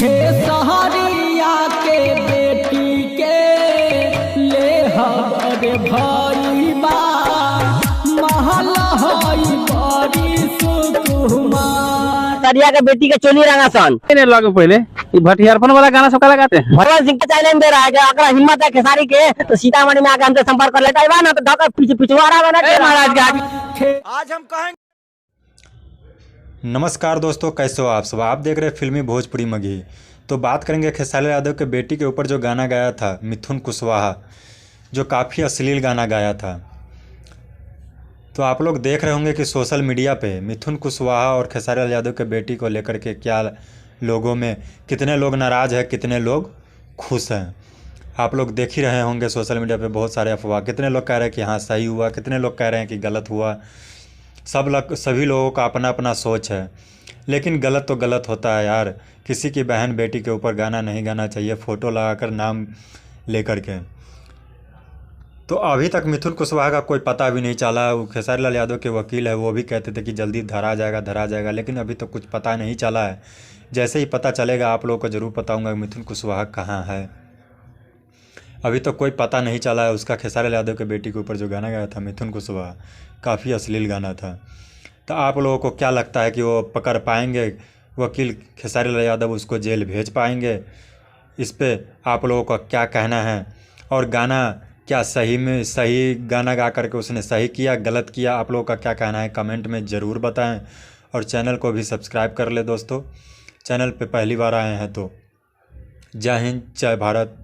खेसहरिया के बेटी के ले हरे भाई बा महल हई बड़ी सुकुमार। सरिया के बेटी के चोली रंगा सन लगे पहले भटियारपन वाला गाना सबका लगाते हैं। भगवान सिंह के चैलेंज दे रहा है कि अगर हिम्मत है खेसारी के तो सीतामढ़ी में आके हमसे संपर्क कर लेता है ना, तो ढका पिछवाड़ा बना के महाराज के आज हम कहेंगे। नमस्कार दोस्तों, कैसे हो आप सब। आप देख रहे हैं फिल्मी भोजपुरी मगही। तो बात करेंगे खेसारी यादव के बेटी के ऊपर जो गाना गाया था मिथुन कुशवाहा, जो काफ़ी अश्लील गाना गाया था। तो आप लोग देख रहे होंगे कि सोशल मीडिया पे मिथुन कुशवाहा और खेसारी यादव के बेटी को लेकर के क्या लोगों में कितने लोग नाराज़ हैं, कितने लोग खुश हैं। आप लोग देख ही रहे होंगे सोशल मीडिया पे बहुत सारे अफवाह। कितने लोग कह रहे हैं कि हाँ सही हुआ, कितने लोग कह रहे हैं कि गलत हुआ। सभी लोगों का अपना अपना सोच है, लेकिन गलत तो गलत होता है यार। किसी की बहन बेटी के ऊपर गाना नहीं गाना चाहिए, फ़ोटो लगाकर नाम लेकर के। तो अभी तक मिथुन कुशवाहा का कोई पता भी नहीं चला। वो खेसारी लाल यादव के वकील है, वो भी कहते थे कि जल्दी धरा जाएगा, लेकिन अभी तक कुछ पता नहीं चला है। जैसे ही पता चलेगा आप लोगों को ज़रूर बताऊंगा मिथुन कुशवाहा कहाँ है। अभी तक कोई पता नहीं चला है उसका। खेसारी लाल यादव के बेटी के ऊपर जो गाना गाया था मिथुन कुशवाहा, काफ़ी अश्लील गाना था। तो आप लोगों को क्या लगता है कि वो पकड़ पाएंगे, वकील खेसारी लाल यादव उसको जेल भेज पाएंगे? इस पे आप लोगों का क्या कहना है? और गाना क्या सही में सही गाना गा करके उसने सही किया, गलत किया? आप लोगों का क्या कहना है कमेंट में ज़रूर बताएं। और चैनल को भी सब्सक्राइब कर ले दोस्तों। चैनल पे पहली बार आए हैं तो जय हिंद, जय भारत,